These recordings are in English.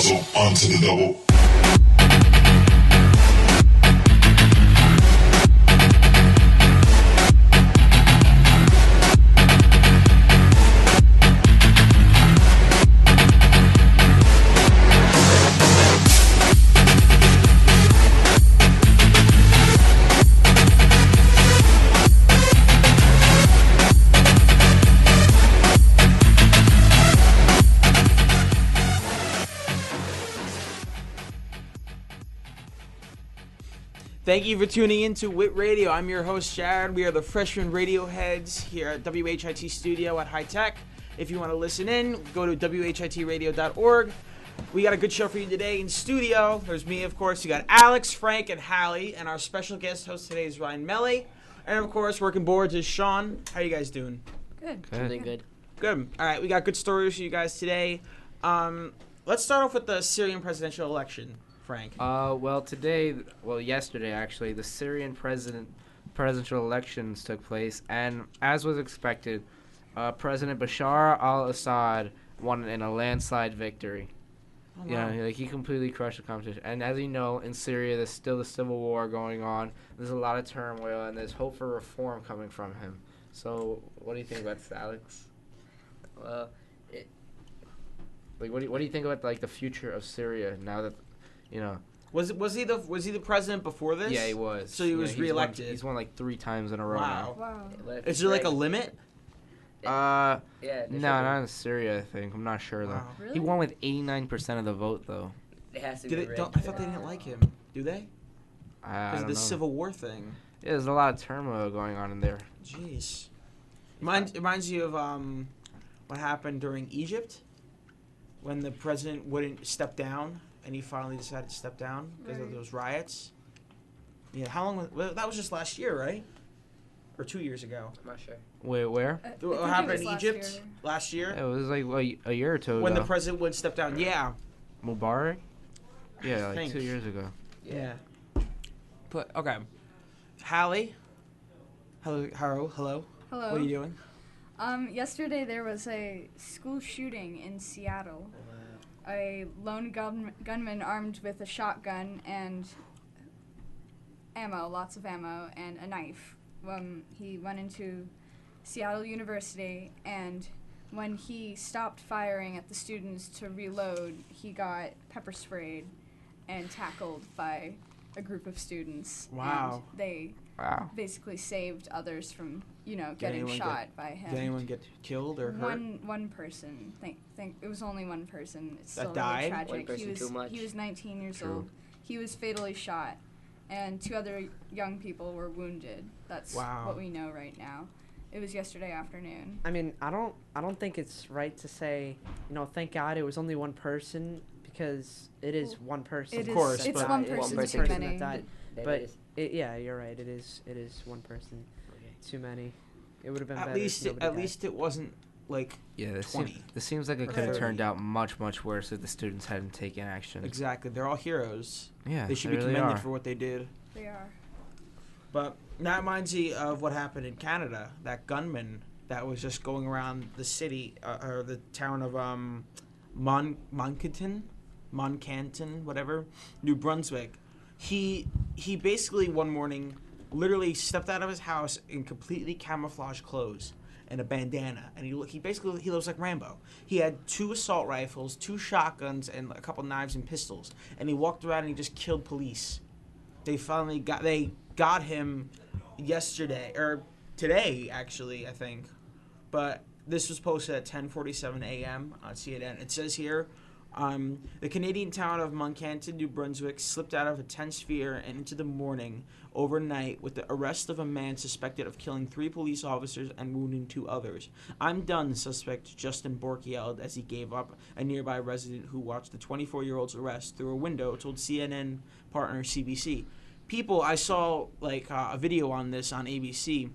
muzzle onto the double. Thank you for tuning in to WIT Radio. I'm your host, Jared. We are the FreshmanRadioHeads here at WHIT Studio at High Tech. If you want to listen in, go to WHITradio.org. We got a good show for you today in studio. There's me, of course. You got Alex, Frank, and Hallie. And our special guest host today is Ryan Melly. And, of course, working boards is Sean. How you guys doing? Good. Good. All right, we got good stories for you guys today. Let's start off with the Syrian presidential election. Frank. Yesterday actually, the Syrian presidential elections took place, and as was expected, President Bashar al-Assad won in a landslide victory. Oh, wow. Yeah, he completely crushed the competition. And as you know, in Syria, there's still the civil war going on. There's a lot of turmoil, and there's hope for reform coming from him. So, what do you think about this, Alex? Well, what do you think about the future of Syria now that? Was he the president before this? Yeah, he was. So he was reelected. He's won 3 times in a row now. wow. Is there a limit? No, Yeah. not in Syria. I think I'm not sure though. Wow. Really? He won with 89% of the vote though. It has to be rigged. I thought they didn't like him. Do they? I Because don't of the know. Civil War thing. Yeah, there's a lot of turmoil going on in there. Jeez. Reminds you of what happened during Egypt when the president wouldn't step down. And he finally decided to step down because of those riots. Yeah, how long that was just last year, right? Or 2 years ago. I'm not sure. Wait, where? What happened in Egypt last year? It was a year or two ago. When the president would step down. Yeah. Mubarak? Yeah, I think. 2 years ago. Yeah. But okay. Hallie. Hello. Hello. What are you doing? Yesterday there was a school shooting in Seattle. A lone gunman armed with a shotgun and lots of ammo, and a knife. He went into Seattle University, and when he stopped firing at the students to reload, he got pepper sprayed and tackled by a group of students. Wow. And they basically saved others from, getting shot by him. Did anyone get killed or hurt? One person. Think it was only one person. It's That still died? really tragic. One person too much. He was 19 years True. old. He was fatally shot, and 2 other young people were wounded. That's Wow. what we know right now. It was yesterday afternoon. I mean, I don't think it's right to say, thank God it was only one person, because it is one person. It Of course, is. It's but- one It's person one too person many. that died. That But is- yeah, you're right. It is one person too many. It would have been At better. least if nobody died. it wasn't Yeah, this 20 seems like it or could have 30. turned out much, much worse if the students hadn't taken action. exactly. They're all heroes. Yeah, They should they be really commended are. for what they did. They are. But that reminds me of what happened in Canada. That gunman that was just going around the city or the town of Moncanton, whatever, New Brunswick. He basically one morning literally stepped out of his house in completely camouflaged clothes and a bandana, and he looks like Rambo. He had 2 assault rifles, 2 shotguns, and a couple knives and pistols, and he walked around and he just killed police. They finally got him yesterday or today, actually, I think. But this was posted at 10:47 a.m. on CNN. It says here, the Canadian town of Moncanton, New Brunswick, slipped out of a tense fear and into the morning overnight with the arrest of a man suspected of killing 3 police officers and wounding 2 others. "I'm done," suspect Justin Bork yelled as he gave up. A nearby resident who watched the 24-year-old's arrest through a window told CNN partner CBC. I saw a video on this on ABC.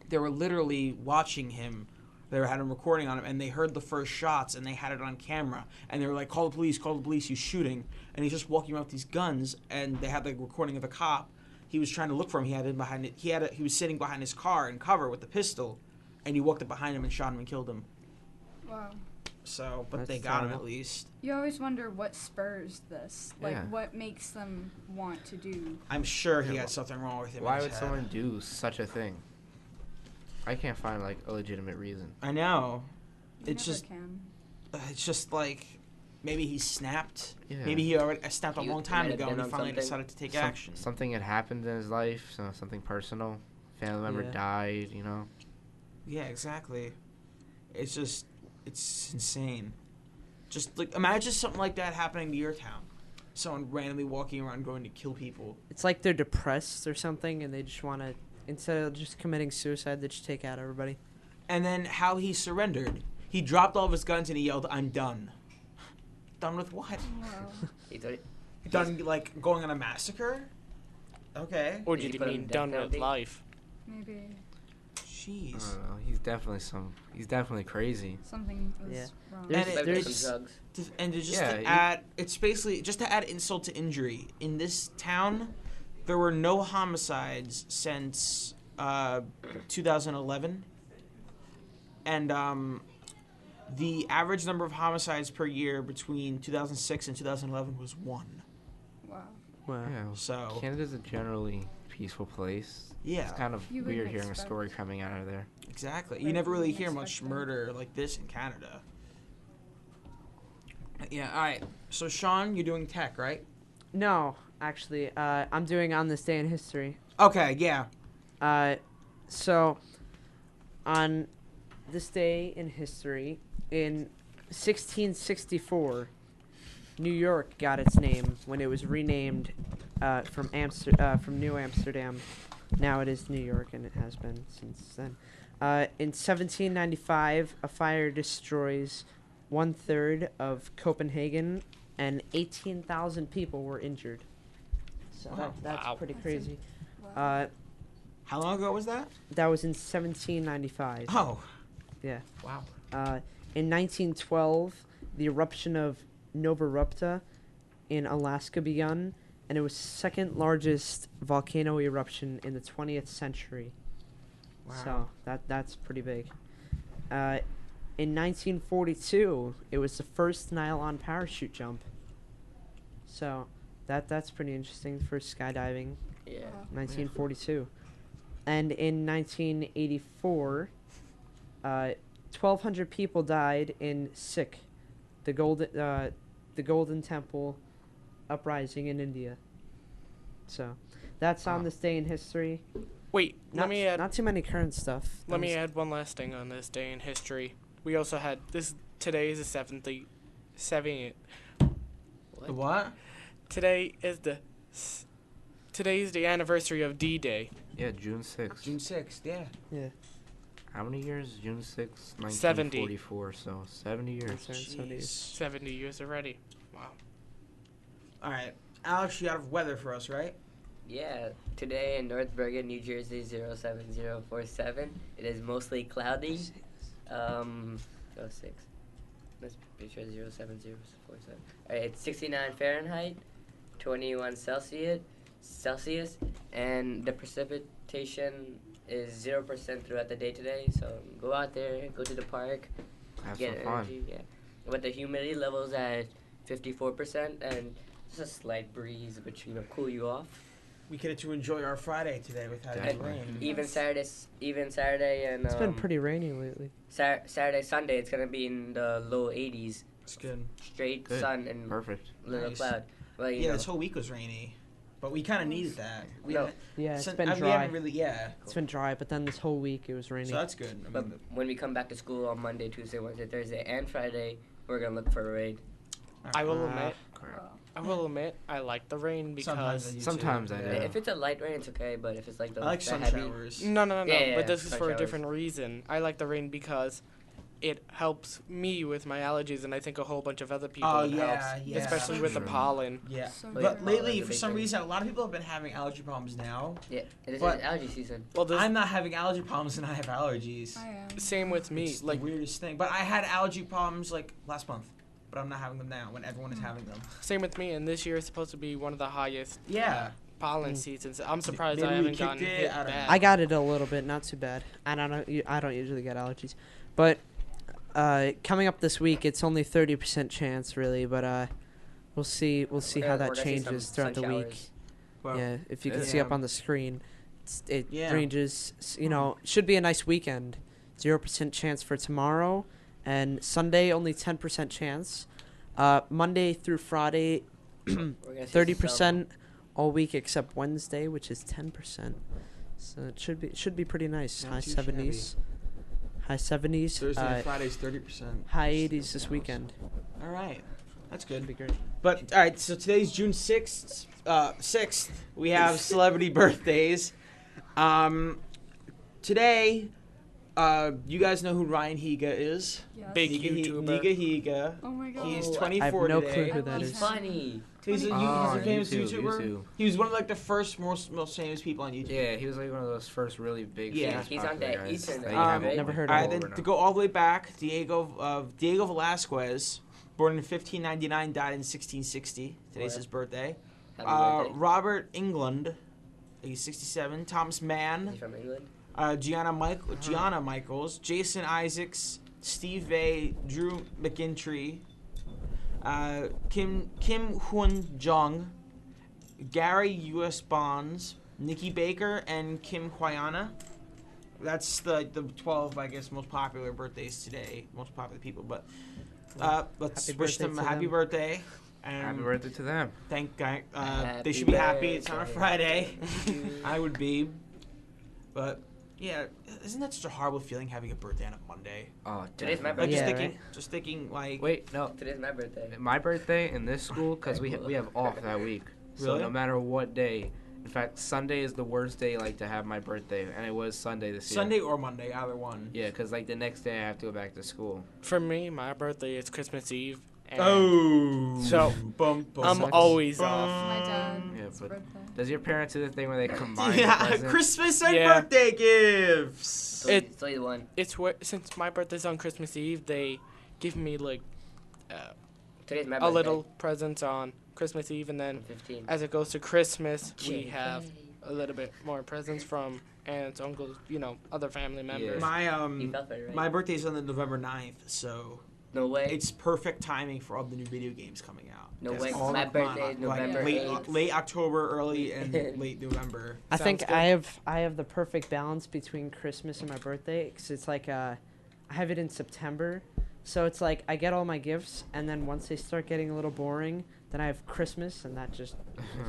They were literally watching him. They had him recording on him, and they heard the first shots, and they had it on camera. And they were like, call the police, he's shooting. And he's just walking around with these guns, and they had the recording of the cop. He was trying to look for him. He had him behind it. He was sitting behind his car in cover with the pistol, and he walked up behind him and shot him and killed him. Wow. So, but That's they got him terrible. at least. You always wonder what spurs this. Like, Yeah. what makes them want to do. I'm sure he Yeah, had something wrong with him. in Why his would head. someone do such a thing? I can't find like a legitimate reason. I know. You It's never just- can. It's just like maybe he snapped. Yeah. Maybe he already snapped a He long time might have ago, and been he on finally something. decided to take action. Something had happened in his life, so something personal. Family member Yeah. died, you know. Yeah, exactly. It's just, it's insane. Just like imagine something like that happening to your town. Someone randomly walking around going to kill people. It's like they're depressed or something, and they just want to, instead of just committing suicide, they just take out everybody. And then how he surrendered. He dropped all of his guns and he yelled, "I'm done." Done with what? Wow. He thought Done like going on a massacre? Okay. Or Did did he you put him mean in done death with penalty? life? Maybe I Jeez. don't know. He's definitely crazy. something was Yeah. wrong. There's- And might it- be it's- some drugs. And to just Yeah, to he- add, it's basically just to add insult to injury. In this town, there were no homicides since 2011, and the average number of homicides per year between 2006 and 2011 was 1. Wow. Wow. Yeah. So Canada's a generally peaceful place. yeah, It's kind of You weird wouldn't hearing a expect- story coming out of there. exactly. Right, You never really you hear wouldn't much expect that. murder like this in Canada. Yeah. All right. So Sean, you're doing tech, right? No, actually, I'm doing on this day in history. Okay. Yeah. So, on this day in history, in 1664, New York got its name when it was renamed from New Amsterdam. Now it is New York, and it has been since then. In 1795, a fire destroys 1/3 of Copenhagen, and 18,000 people were injured. So Wow. that's Wow. pretty That's crazy. Wow. How long ago was that? That was in 1795. Oh. Yeah. Wow. In 1912, the eruption of Nova Rupta in Alaska begun, and it was second largest volcano eruption in the 20th century. So that's pretty big. In 1942, it was the first nylon parachute jump. So that's pretty interesting. First skydiving, Yeah. Wow. 1942. And in 1984, 1,200 people died in Sikh, the Golden Temple uprising in India. So that's on Wow. this day in history. Wait, Not, let me add. not too many current stuff. Let That me was- add one last thing on this day in history. We also had this. Today is the 7th. The what? Today is today's the anniversary of D-Day. Yeah, June 6th. June 6th. Yeah. Yeah. How many years? June 6th, 70. 1944. So 70 years. That's right, 70 years. 70 years already. Wow. All right, Alex, you have weather for us, right? Yeah, today in North Bergen, New Jersey, 07047. It is mostly cloudy. 06. Let's be sure 07047. Alright, it's 69 Fahrenheit, 21 Celsius, and the precipitation is 0% throughout the day today. So go out there, go to the park, Have get some fun. energy. Yeah, but the humidity level's at 54%, and just a slight breeze, which cool you off. We get to enjoy our Friday today without any Definitely. rain. Even Yes. Saturday and It's been pretty rainy lately. Saturday, Sunday, it's gonna be in the low 80s, It's good. straight Good. sun and Perfect. little Nice. cloud. Well, you Yeah, know, this whole week was rainy, but we kind of needed that. We No. haven't- Yeah, it's since- been we dry. haven't really, yeah. It's been dry, but then this whole week it was raining. So that's good. I but mean, when we come back to school on Monday, Tuesday, Wednesday, Thursday, and Friday, we're gonna look for a raid. I will Ah. admit, Wow. I like the rain Sometimes I because do too. Sometimes I do. Yeah. If it's a light rain, it's okay. But if it's like the, I like the sun heavy, showers. no. Yeah, But this is sun for a showers. different reason. I like the rain because it helps me with my allergies, and I think a whole bunch of other people Oh, it yeah, helps, yeah. especially So with the true. pollen. Yeah. So But true. But lately, Pollen's a for big some thing. reason, a lot of people have been having allergy problems now. yeah, it is But- allergy season. Well, this I'm not having allergy problems, and I have allergies. I am. same with me. It's Like the weirdest thing. But I had allergy problems like last month, but I'm not having them now when everyone is having them. same with me. And this year is supposed to be one of the highest Yeah. pollen Mm. seasons. I'm surprised Maybe I we haven't gotten kicked it, hit I don't know. bad. I got it a little bit, not too bad. I don't know. I don't usually get allergies, but coming up this week, it's only 30% chance, really, but we'll see. We'll see how that We're gonna see changes some throughout the sun week. showers. Well, Yeah, if you can yeah. see up on the screen, it Yeah. ranges. Should be a nice weekend. 0% chance for tomorrow, and Sunday only 10% chance. Monday through Friday, We're gonna see 30% all week except Wednesday, which is 10%. So it should be pretty nice. Not High too 70s. High 70s. Thursday and Friday's 30%. High 80s this weekend. All right, that's Should good. be great. But all right, so today's June 6th. 6th, we have celebrity birthdays. Today, you guys know who Ryan Higa is? Yes. Big Niga YouTuber. Higa. Oh my god. He's Oh, 24 I have no today. clue who that He's is. funny. He's a Oh, famous YouTube, YouTuber. YouTube. He was one of like the first most famous people on YouTube. Yeah, he was like one of those first really big. Yeah. famous He's on popular that guys Eastern that League, you have right? Never heard All of right, him. then to go all the way back, Diego Velasquez, born in 1599, died in 1660. Today's What? his birthday. Happy birthday. Robert England, he's 67. Thomas Mann, He's from England. Gianna Michaels, Jason Isaacs, Steve Vai, Drew McGinty, Kim Hyun Jung, Gary U.S. Bonds, Nikki Baker, and Kim Hwyana. That's the 12, I guess, most popular birthdays today, most popular people. But let's Happy wish birthday them a to happy them. birthday. And Happy birthday to them. they Happy should be happy. It's on a birthday Friday. to you. I would be. But yeah, isn't that such a horrible feeling having a birthday on a Monday? Oh, Today's my Like birthday. Yeah, just thinking like. Wait, no. Today's my birthday. My birthday in this school, because we have off that week. So Really? no matter what day. In fact, Sunday is the worst day like to have my birthday, and it was Sunday this year. Sunday or Monday, either one. Yeah, because like the next day I have to go back to school. For me, my birthday is Christmas Eve. And Oh. So, bum, bum, I'm sucks. always bum. off. My dad's Yeah, but birthday. does your parents do the thing where they combine the Yeah, presents? Christmas and Yeah. birthday gifts. So It- so you won. It's where, since my birthday's on Christmas Eve, they give me like Today's my birthday. a little presents on Christmas Eve, and then 15. as it goes to Christmas, we JK. have a little bit more presents from aunts, uncles, other family members. Yeah. My You felt it, right? my birthday's on the November 9th, so No way. it's perfect timing for all the new video games coming out. No That's way. all My of birthday is like, November late, 8th. late October, early and late November. I think Sounds good. I have the perfect balance between Christmas and my birthday, because it's like I have it in September, so it's like I get all my gifts, and then once they start getting a little boring, then I have Christmas, and that just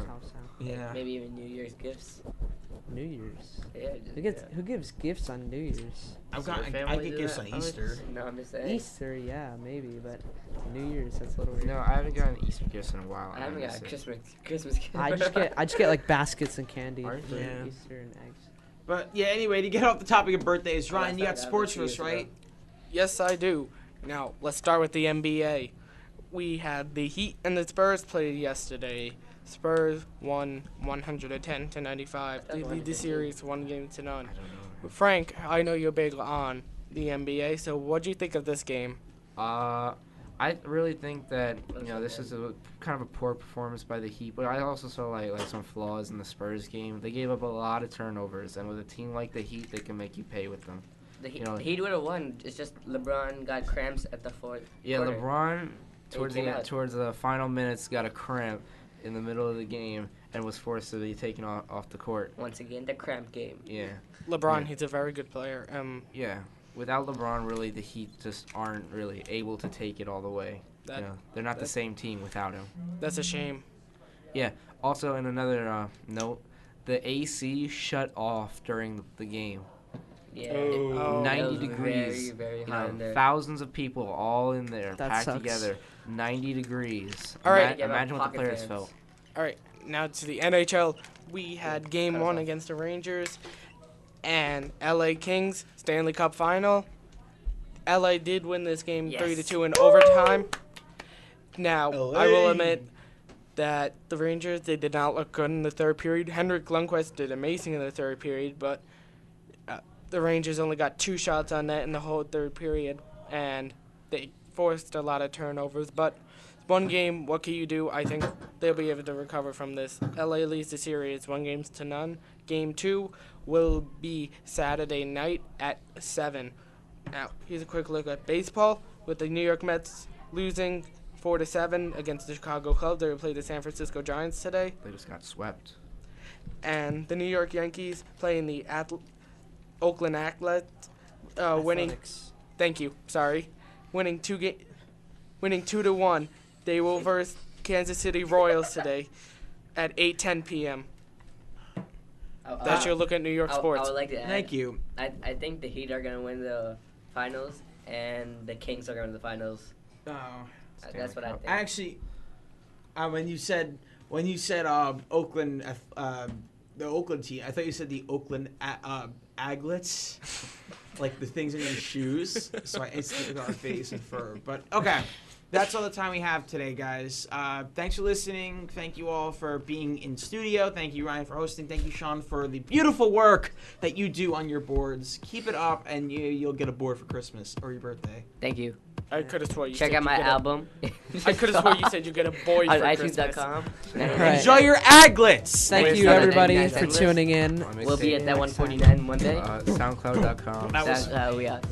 helps out. Yeah. Maybe even New Year's gifts. New Year's. Yeah. Who gives gifts on New Year's? I've Does your got I family get do gifts that? on Easter. No, I'm just saying. Easter, yeah, maybe, but New Year's, that's a little weird. No, I haven't gotten Easter gifts in a while. I haven't got miss a it. Christmas gift. I just get like baskets and candy Are for you? Yeah. Easter and eggs. But yeah, anyway, to get off the topic of birthdays, Oh, Ryan, you got that's not- sports that for was us, 2 years right? ago. Yes, I do. Now, let's start with the NBA. We had the Heat and the Spurs play yesterday. Spurs won 110 to 95. They lead the series 1-0. I don't know. Frank, I know you're big on the NBA, so what do you think of this game? I really think that this is a kind of a poor performance by the Heat, but I also saw like some flaws in the Spurs game. They gave up a lot of turnovers, and with a team like the Heat, they can make you pay with them. The Heat, You know- the Heat would have won. It's just LeBron got cramps at the fourth. Yeah, quarter. LeBron came out. towards the final minutes got a cramp in the middle of the game and was forced to be taken off the court. Once again, the cramp game. Yeah, LeBron, Yeah. he's a very good player. yeah. Without LeBron, really, the Heat just aren't really able to take it all the way. That, They're not the that- same team without him. That's a shame. Also, in another note, the AC shut off during the game. Yeah. Oh. 90 it was degrees. Very, very You hot know, in there. thousands of people all in there, That packed sucks. together. 90 degrees. All right. Yeah, Imagine what the pocket players fans. felt. All right, now to the NHL. We had game Cut us 1 off. against the Rangers and LA Kings Stanley Cup final. LA did win this game Yes. 3-2 in overtime. Now, I will LA. admit that the Rangers, they did not look good in the third period. Henrik Lundqvist did amazing in the third period, but the Rangers only got 2 shots on net in the whole third period, and they forced a lot of turnovers. But one game, what can you do? I think they'll be able to recover from this. LA leads the series 1-0. Game 2 will be Saturday night at 7. Now, here's a quick look at baseball with the New York Mets losing 4-7 against the Chicago Cubs. They will play the San Francisco Giants today. They just got swept. And the New York Yankees playing the Oakland Athletics, winning. Athletics. Thank you. Sorry, winning 2-1. They will verse Kansas City Royals today at 8:10 p.m. That's your look at New York I sports. would like to add. Thank you. I think the Heat are gonna win the finals, and the Kings are gonna win the finals. That's what I think. Actually, when you said Oakland, the Oakland team, I thought you said the Oakland Aglets, like the things in your shoes. So I instantly got a face and fur. But okay. That's all the time we have today, guys. Thanks for listening. Thank you all for being in studio. Thank you, Ryan, for hosting. Thank you, Sean, for the beautiful work that you do on your boards. Keep it up, and you'll get a board for Christmas or your birthday. Thank you. I could have swore you Check said out you my get album. I could have swore you said you get a boy on for Christmas. iTunes.com. Right. Enjoy your Aglets. Thank Wait, you, so the everybody, 99 for cent list? tuning in. We'll be at that Next time. 149 one day. SoundCloud.com. That was We out.